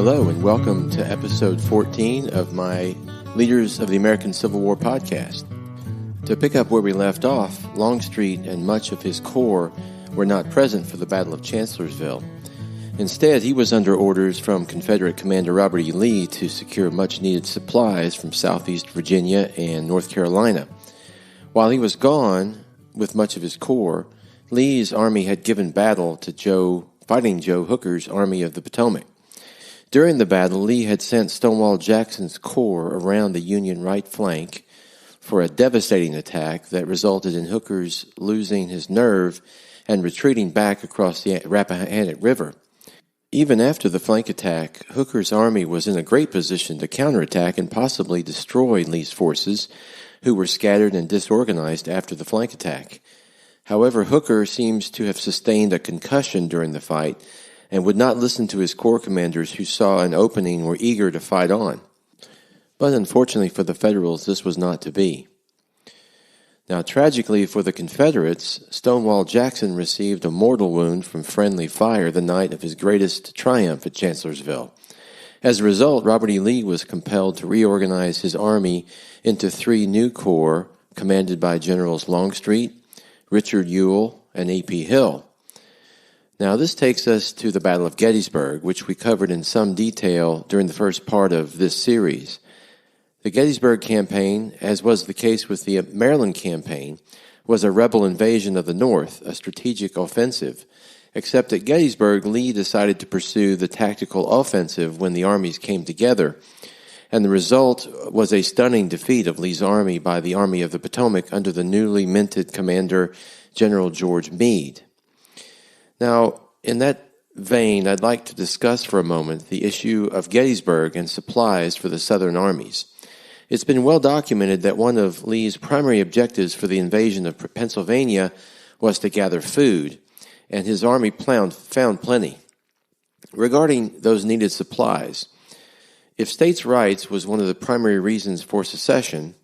Hello and welcome to episode 14 of my Leaders of the American Civil War podcast. To pick up where we left off, Longstreet and much of his corps were not present for the Battle of Chancellorsville. Instead, he was under orders from Confederate Commander Robert E. Lee to secure much-needed supplies from southeast Virginia and North Carolina. While he was gone with much of his corps, Lee's army had given battle to Fighting Joe Hooker's Army of the Potomac. During the battle, Lee had sent Stonewall Jackson's corps around the Union right flank for a devastating attack that resulted in Hooker's losing his nerve and retreating back across the Rappahannock River. Even after the flank attack, Hooker's army was in a great position to counterattack and possibly destroy Lee's forces, who were scattered and disorganized after the flank attack. However, Hooker seems to have sustained a concussion during the fight and would not listen to his corps commanders who saw an opening and were eager to fight on. But unfortunately for the Federals, this was not to be. Now, tragically for the Confederates, Stonewall Jackson received a mortal wound from friendly fire the night of his greatest triumph at Chancellorsville. As a result, Robert E. Lee was compelled to reorganize his army into three new corps commanded by Generals Longstreet, Richard Ewell, and A.P. Hill. Now, this takes us to the Battle of Gettysburg, which we covered in some detail during the first part of this series. The Gettysburg Campaign, as was the case with the Maryland Campaign, was a rebel invasion of the North, a strategic offensive, except at Gettysburg, Lee decided to pursue the tactical offensive when the armies came together, and the result was a stunning defeat of Lee's army by the Army of the Potomac under the newly minted commander, General George Meade. Now, in that vein, I'd like to discuss for a moment the issue of Gettysburg and supplies for the Southern armies. It's been well documented that one of Lee's primary objectives for the invasion of Pennsylvania was to gather food, and his army found plenty. Regarding those needed supplies, if states' rights was one of the primary reasons for secession,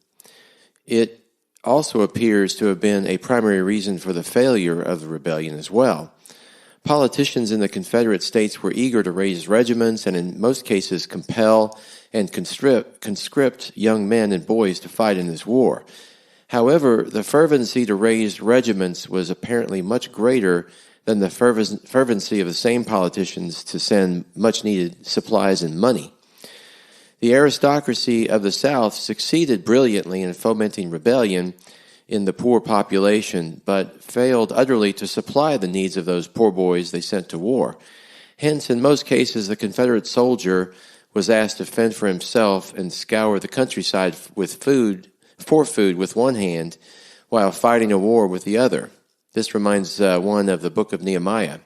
it also appears to have been a primary reason for the failure of the rebellion as well. Politicians in the Confederate States were eager to raise regiments and in most cases compel and conscript young men and boys to fight in this war. However, the fervency to raise regiments was apparently much greater than the fervency of the same politicians to send much-needed supplies and money. The aristocracy of the South succeeded brilliantly in fomenting rebellion in the poor population, but failed utterly to supply the needs of those poor boys they sent to war. Hence, in most cases, the Confederate soldier was asked to fend for himself and scour the countryside with food with one hand, while fighting a war with the other. This reminds one of the book of Nehemiah.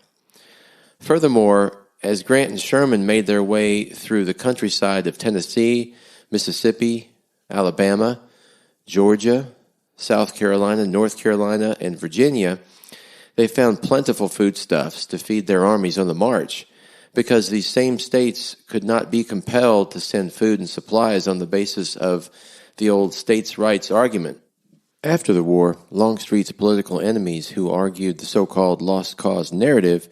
Furthermore, as Grant and Sherman made their way through the countryside of Tennessee, Mississippi, Alabama, Georgia, South Carolina, North Carolina, and Virginia, they found plentiful foodstuffs to feed their armies on the march, because these same states could not be compelled to send food and supplies on the basis of the old states' rights argument. After the war, Longstreet's political enemies who argued the so-called lost cause narrative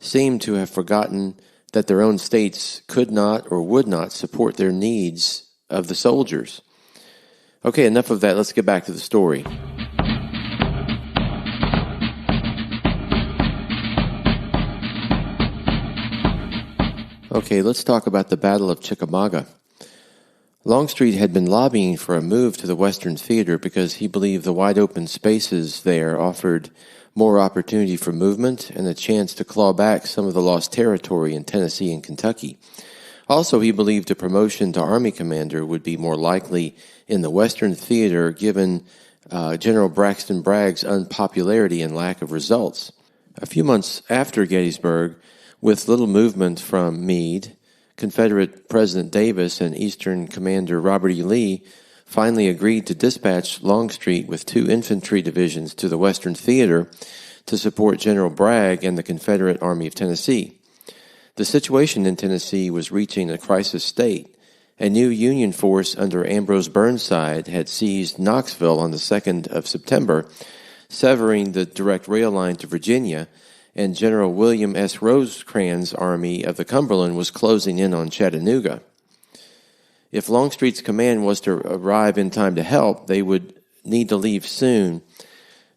seemed to have forgotten that their own states could not or would not support their needs of the soldiers. Okay, enough of that. Let's get back to the story. Okay, let's talk about the Battle of Chickamauga. Longstreet had been lobbying for a move to the Western Theater because he believed the wide-open spaces there offered more opportunity for movement and a chance to claw back some of the lost territory in Tennessee and Kentucky. Also, he believed a promotion to Army Commander would be more likely in the Western Theater given General Braxton Bragg's unpopularity and lack of results. A few months after Gettysburg, with little movement from Meade, Confederate President Davis and Eastern Commander Robert E. Lee finally agreed to dispatch Longstreet with 2 infantry divisions to the Western Theater to support General Bragg and the Confederate Army of Tennessee. The situation in Tennessee was reaching a crisis state. A new Union force under Ambrose Burnside had seized Knoxville on the 2nd of September, severing the direct rail line to Virginia and General William S. Rosecrans' Army of the Cumberland was closing in on Chattanooga. If Longstreet's command was to arrive in time to help, they would need to leave soon.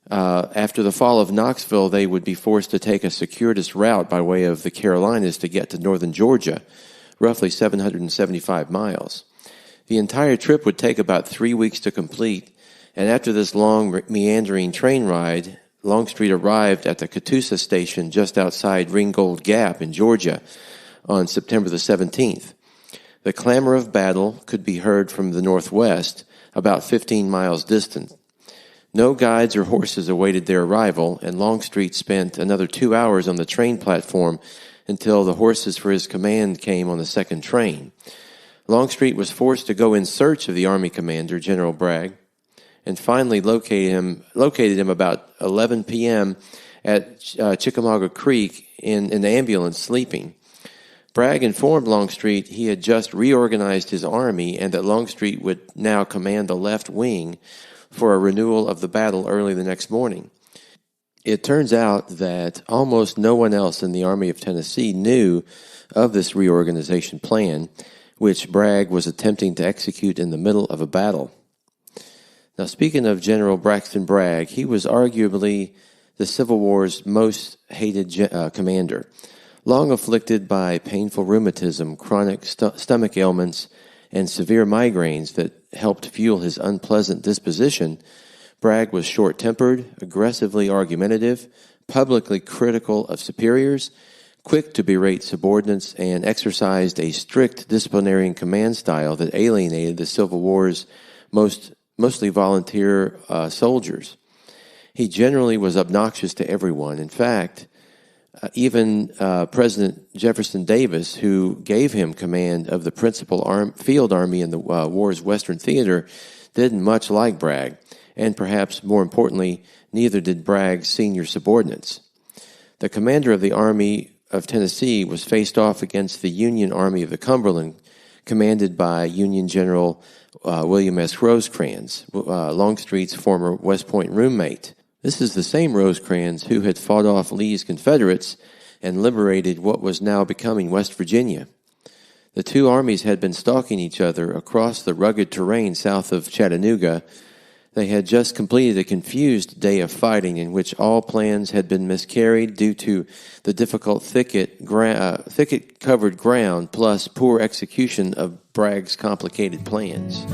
After the fall of Knoxville, they would be forced to take a circuitous route by way of the Carolinas to get to northern Georgia, roughly 775 miles. The entire trip would take about 3 weeks to complete, and after this long, meandering train ride, Longstreet arrived at the Catoosa station just outside Ringgold Gap in Georgia on September the 17th. The clamor of battle could be heard from the northwest, about 15 miles distant. No guides or horses awaited their arrival, and Longstreet spent another 2 hours on the train platform until the horses for his command came on the second train. Longstreet was forced to go in search of the Army commander, General Bragg, and finally located him about 11 p.m. at Chickamauga Creek in an ambulance sleeping. Bragg informed Longstreet he had just reorganized his army and that Longstreet would now command the left wing for a renewal of the battle early the next morning. It turns out that almost no one else in the Army of Tennessee knew of this reorganization plan, which Bragg was attempting to execute in the middle of a battle. Now, speaking of General Braxton Bragg, he was arguably the Civil War's most hated commander. Long afflicted by painful rheumatism, chronic stomach ailments, and severe migraines that helped fuel his unpleasant disposition, Bragg was short-tempered, aggressively argumentative, publicly critical of superiors, quick to berate subordinates, and exercised a strict disciplinary command style that alienated the Civil War's mostly volunteer soldiers. He generally was obnoxious to everyone. In fact, even President Jefferson Davis, who gave him command of the principal field army in the war's Western Theater, didn't much like Bragg, and perhaps more importantly, neither did Bragg's senior subordinates. The commander of the Army of Tennessee was faced off against the Union Army of the Cumberland, commanded by Union General William S. Rosecrans, Longstreet's former West Point roommate. This is the same Rosecrans who had fought off Lee's Confederates and liberated what was now becoming West Virginia. The two armies had been stalking each other across the rugged terrain south of Chattanooga. They had just completed a confused day of fighting in which all plans had been miscarried due to the difficult thicket-covered ground plus poor execution of Bragg's complicated plans.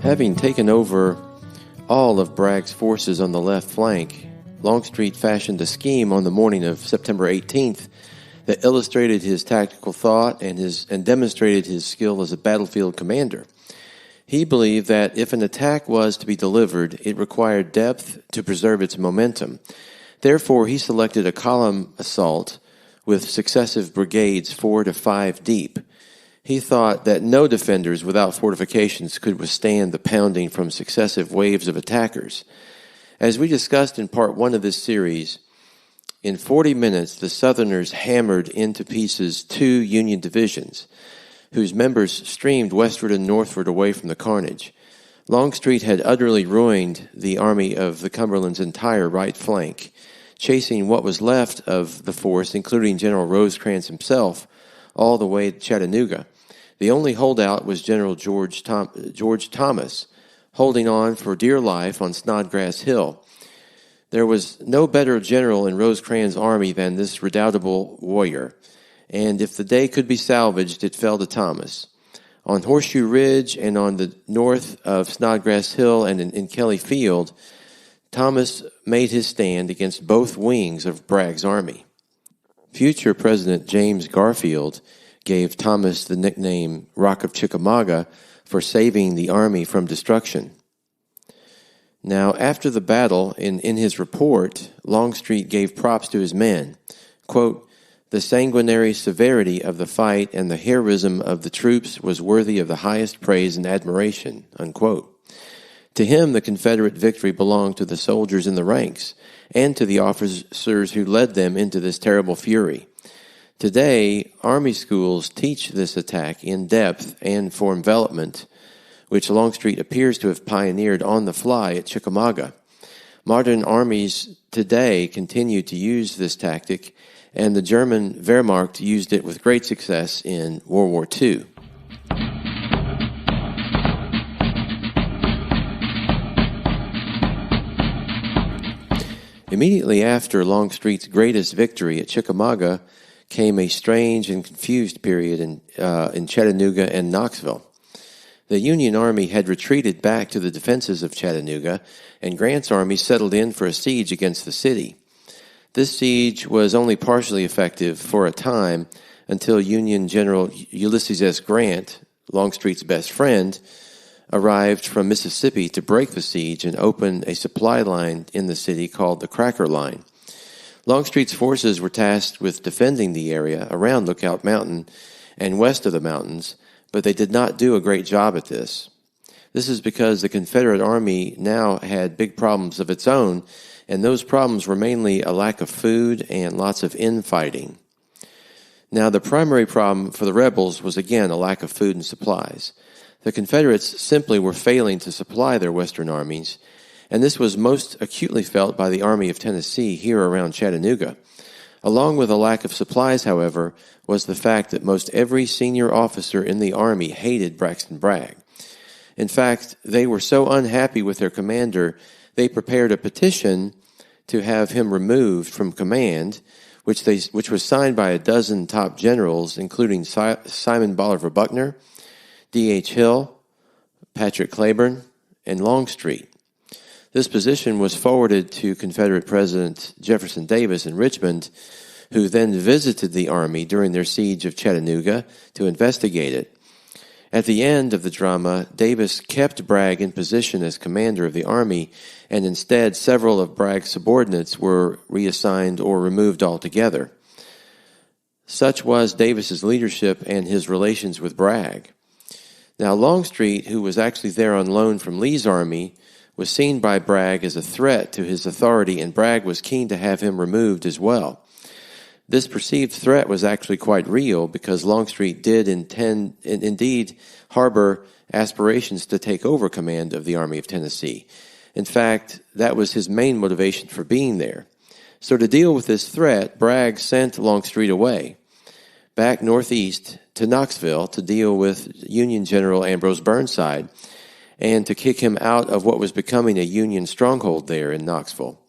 Having taken over all of Bragg's forces on the left flank, Longstreet fashioned a scheme on the morning of September 18th that illustrated his tactical thought and demonstrated his skill as a battlefield commander. He believed that if an attack was to be delivered, it required depth to preserve its momentum. Therefore, he selected a column assault with successive brigades 4 to 5 deep. He thought that no defenders without fortifications could withstand the pounding from successive waves of attackers. As we discussed in part 1 of this series, in 40 minutes, the Southerners hammered into pieces 2 Union divisions, whose members streamed westward and northward away from the carnage. Longstreet had utterly ruined the Army of the Cumberland's entire right flank, chasing what was left of the force, including General Rosecrans himself, all the way to Chattanooga. The only holdout was General George Thomas, holding on for dear life on Snodgrass Hill. There was no better general in Rosecrans' army than this redoubtable warrior, and if the day could be salvaged, it fell to Thomas. On Horseshoe Ridge and on the north of Snodgrass Hill and in Kelly Field, Thomas made his stand against both wings of Bragg's army. Future President James Garfield gave Thomas the nickname Rock of Chickamauga for saving the army from destruction. Now, after the battle, in his report, Longstreet gave props to his men. Quote, "The sanguinary severity of the fight and the heroism of the troops was worthy of the highest praise and admiration." Unquote. To him, the Confederate victory belonged to the soldiers in the ranks and to the officers who led them into this terrible fury. Today, Army schools teach this attack in depth and for envelopment, which Longstreet appears to have pioneered on the fly at Chickamauga. Modern armies today continue to use this tactic, and the German Wehrmacht used it with great success in World War II. Immediately after Longstreet's greatest victory at Chickamauga came a strange and confused period in Chattanooga and Knoxville. The Union Army had retreated back to the defenses of Chattanooga, and Grant's army settled in for a siege against the city. This siege was only partially effective for a time until Union General Ulysses S. Grant, Longstreet's best friend, arrived from Mississippi to break the siege and open a supply line in the city called the Cracker Line. Longstreet's forces were tasked with defending the area around Lookout Mountain and west of the mountains, but they did not do a great job at this. This is because the Confederate Army now had big problems of its own, and those problems were mainly a lack of food and lots of infighting. Now, the primary problem for the rebels was again a lack of food and supplies. The Confederates simply were failing to supply their Western armies, and this was most acutely felt by the Army of Tennessee here around Chattanooga. Along with a lack of supplies, however, was the fact that most every senior officer in the Army hated Braxton Bragg. In fact, they were so unhappy with their commander, they prepared a petition to have him removed from command, which was signed by a dozen top generals, including Simon Bolivar Buckner, D.H. Hill, Patrick Cleburne, and Longstreet. This position was forwarded to Confederate President Jefferson Davis in Richmond, who then visited the Army during their siege of Chattanooga to investigate it. At the end of the drama, Davis kept Bragg in position as commander of the Army, and instead several of Bragg's subordinates were reassigned or removed altogether. Such was Davis's leadership and his relations with Bragg. Now, Longstreet, who was actually there on loan from Lee's army, was seen by Bragg as a threat to his authority, and Bragg was keen to have him removed as well. This perceived threat was actually quite real because Longstreet did indeed harbor aspirations to take over command of the Army of Tennessee. In fact, that was his main motivation for being there. So to deal with this threat, Bragg sent Longstreet away, back northeast to Knoxville to deal with Union General Ambrose Burnside and to kick him out of what was becoming a Union stronghold there in Knoxville.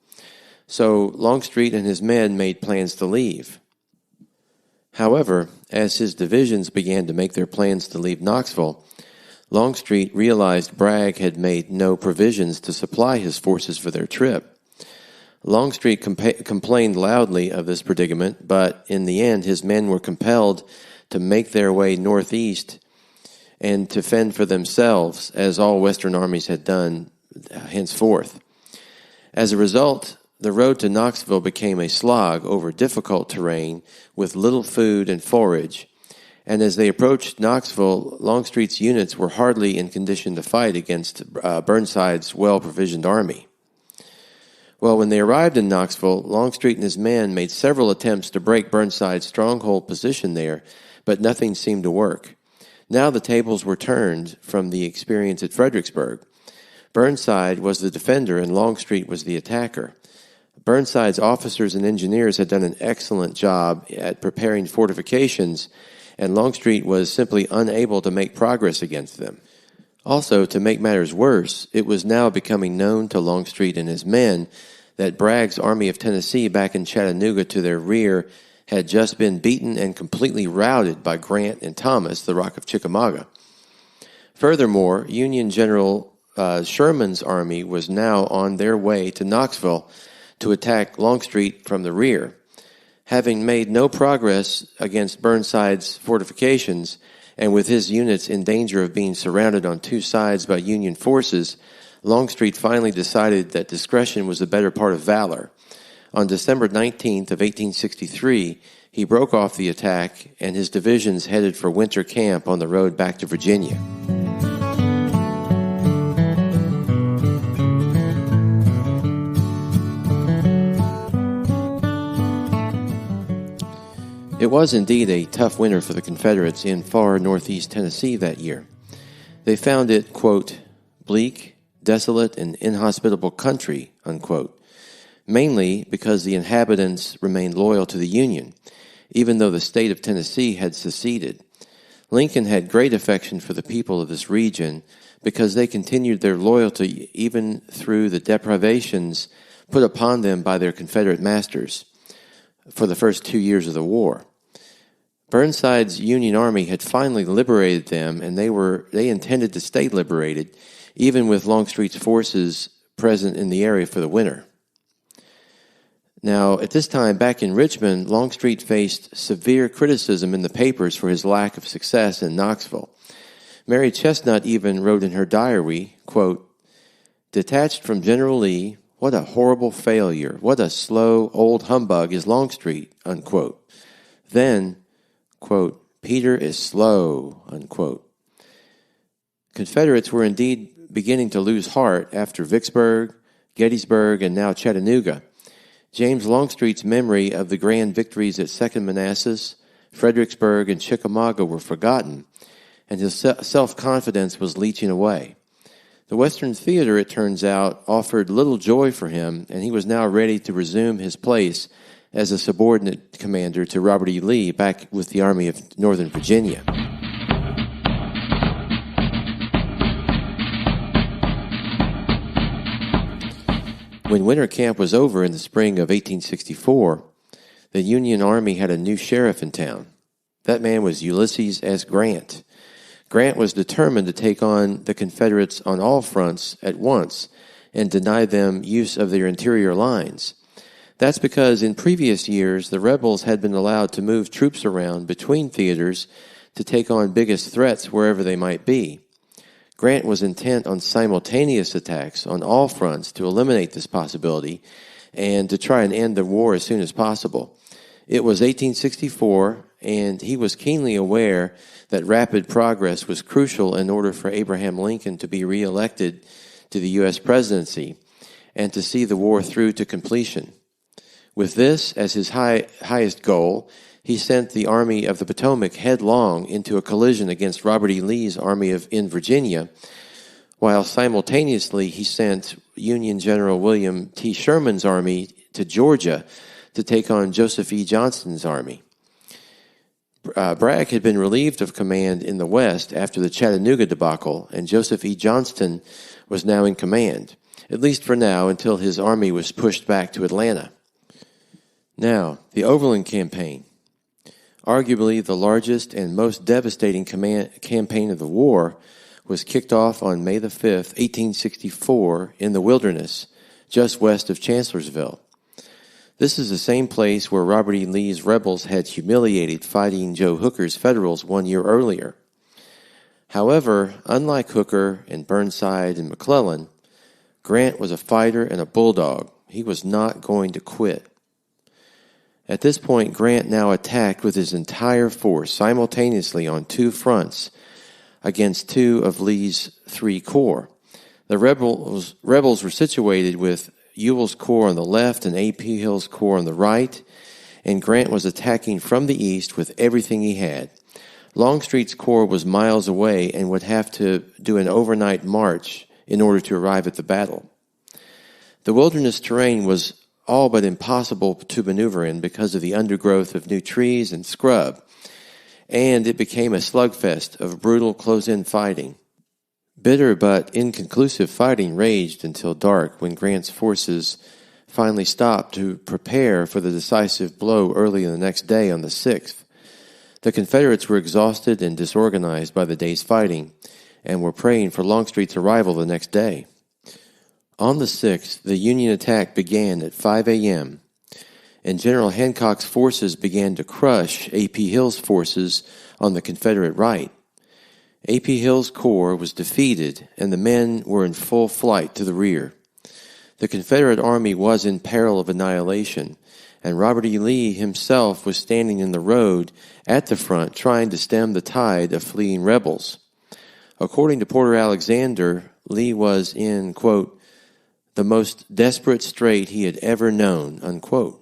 So Longstreet and his men made plans to leave. However, as his divisions began to make their plans to leave Knoxville, Longstreet realized Bragg had made no provisions to supply his forces for their trip. Longstreet complained loudly of this predicament, but in the end his men were compelled to make their way northeast and to fend for themselves, as all Western armies had done henceforth. As a result, the road to Knoxville became a slog over difficult terrain with little food and forage, and as they approached Knoxville, Longstreet's units were hardly in condition to fight against Burnside's well-provisioned army. Well, when they arrived in Knoxville, Longstreet and his men made several attempts to break Burnside's stronghold position there, but nothing seemed to work. Now the tables were turned from the experience at Fredericksburg. Burnside was the defender and Longstreet was the attacker. Burnside's officers and engineers had done an excellent job at preparing fortifications, and Longstreet was simply unable to make progress against them. Also, to make matters worse, it was now becoming known to Longstreet and his men that Bragg's Army of Tennessee back in Chattanooga to their rear had just been beaten and completely routed by Grant and Thomas, the Rock of Chickamauga. Furthermore, Union General Sherman's army was now on their way to Knoxville to attack Longstreet from the rear. Having made no progress against Burnside's fortifications, and with his units in danger of being surrounded on two sides by Union forces, Longstreet finally decided that discretion was the better part of valor. On December 19th of 1863, he broke off the attack, and his divisions headed for winter camp on the road back to Virginia. It was indeed a tough winter for the Confederates in far northeast Tennessee that year. They found it, quote, bleak, desolate, and inhospitable country, unquote, mainly because the inhabitants remained loyal to the Union, even though the state of Tennessee had seceded. Lincoln had great affection for the people of this region because they continued their loyalty even through the deprivations put upon them by their Confederate masters for the first 2 years of the war. Burnside's Union Army had finally liberated them, and they intended to stay liberated, even with Longstreet's forces present in the area for the winter. Now, at this time, back in Richmond, Longstreet faced severe criticism in the papers for his lack of success in Knoxville. Mary Chestnut even wrote in her diary, quote, detached from General Lee, what a horrible failure, what a slow old humbug is Longstreet, unquote. Then, quote, Peter is slow, unquote. Confederates were indeed beginning to lose heart after Vicksburg, Gettysburg, and now Chattanooga. James Longstreet's memory of the grand victories at Second Manassas, Fredericksburg, and Chickamauga were forgotten, and his self-confidence was leaching away. The Western theater, it turns out, offered little joy for him, and he was now ready to resume his place as a subordinate commander to Robert E. Lee back with the Army of Northern Virginia. When winter camp was over in the spring of 1864, the Union Army had a new sheriff in town. That man was Ulysses S. Grant. Grant was determined to take on the Confederates on all fronts at once and deny them use of their interior lines. That's because in previous years, the rebels had been allowed to move troops around between theaters to take on biggest threats wherever they might be. Grant was intent on simultaneous attacks on all fronts to eliminate this possibility and to try and end the war as soon as possible. It was 1864, and he was keenly aware that rapid progress was crucial in order for Abraham Lincoln to be reelected to the U.S. presidency and to see the war through to completion. With this as his highest goal, he sent the Army of the Potomac headlong into a collision against Robert E. Lee's Army in Virginia, while simultaneously he sent Union General William T. Sherman's army to Georgia to take on Joseph E. Johnston's army. Bragg had been relieved of command in the West after the Chattanooga debacle, and Joseph E. Johnston was now in command, at least for now, until his army was pushed back to Atlanta. Now, the Overland Campaign. Arguably the largest and most devastating campaign of the war was kicked off on May the 5th, 1864, in the Wilderness, just west of Chancellorsville. This is the same place where Robert E. Lee's rebels had humiliated fighting Joe Hooker's Federals 1 year earlier. However, unlike Hooker and Burnside and McClellan, Grant was a fighter and a bulldog. He was not going to quit. At this point, Grant now attacked with his entire force simultaneously on two fronts against two of Lee's three corps. The rebels were situated with Ewell's corps on the left and A.P. Hill's corps on the right, and Grant was attacking from the east with everything he had. Longstreet's corps was miles away and would have to do an overnight march in order to arrive at the battle. The wilderness terrain was all but impossible to maneuver in because of the undergrowth of new trees and scrub, and it became a slugfest of brutal close-in fighting. Bitter but inconclusive fighting raged until dark when Grant's forces finally stopped to prepare for the decisive blow early the next day on the 6th. The Confederates were exhausted and disorganized by the day's fighting and were praying for Longstreet's arrival the next day. On the 6th, the Union attack began at 5 a.m., and General Hancock's forces began to crush A.P. Hill's forces on the Confederate right. A.P. Hill's corps was defeated, and the men were in full flight to the rear. The Confederate army was in peril of annihilation, and Robert E. Lee himself was standing in the road at the front trying to stem the tide of fleeing rebels. According to Porter Alexander, Lee was in, quote, the most desperate strait he had ever known, unquote.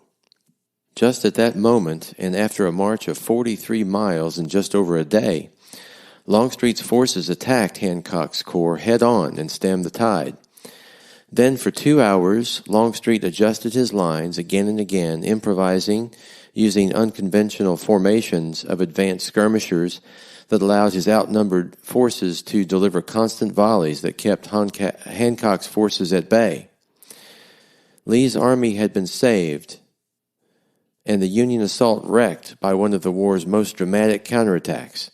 Just at that moment, and after a march of 43 miles in just over a day, Longstreet's forces attacked Hancock's corps head-on and stemmed the tide. Then for 2 hours, Longstreet adjusted his lines again and again, improvising, using unconventional formations of advanced skirmishers that allowed his outnumbered forces to deliver constant volleys that kept Hancock's forces at bay. Lee's army had been saved, and the Union assault wrecked by one of the war's most dramatic counterattacks.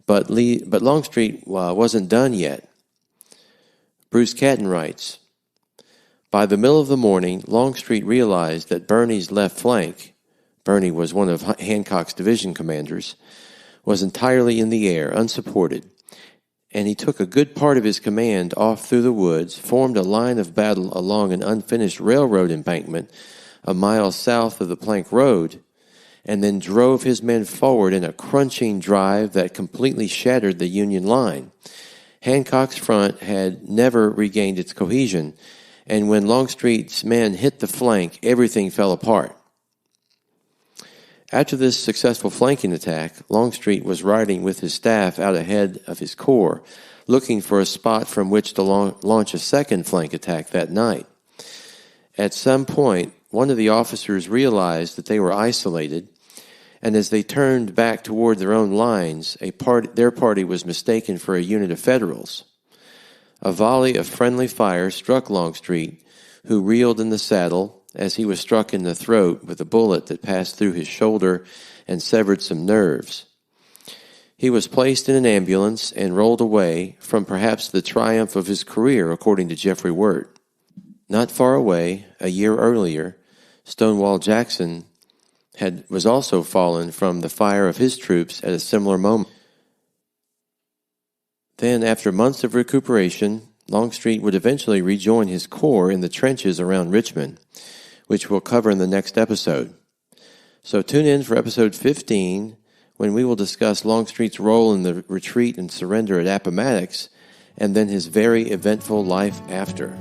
But Longstreet wasn't done yet. Bruce Catton writes, "By the middle of the morning, Longstreet realized that Birney's left flank," Birney was one of Hancock's division commanders, "was entirely in the air, unsupported, and he took a good part of his command off through the woods, formed a line of battle along an unfinished railroad embankment a mile south of the Plank Road, and then drove his men forward in a crunching drive that completely shattered the Union line. Hancock's front had never regained its cohesion, and when Longstreet's men hit the flank, everything fell apart." After this successful flanking attack, Longstreet was riding with his staff out ahead of his corps, looking for a spot from which to launch a second flank attack that night. At some point, one of the officers realized that they were isolated, and as they turned back toward their own lines, their party was mistaken for a unit of Federals. A volley of friendly fire struck Longstreet, who reeled in the saddle as he was struck in the throat with a bullet that passed through his shoulder and severed some nerves. He was placed in an ambulance and rolled away from perhaps the triumph of his career, according to Jeffrey Wirt. Not far away, a year earlier, Stonewall Jackson was also fallen from the fire of his troops at a similar moment. Then, after months of recuperation, Longstreet would eventually rejoin his corps in the trenches around Richmond, which we'll cover in the next episode. So tune in for episode 15, when we will discuss Longstreet's role in the retreat and surrender at Appomattox, and then his very eventful life after.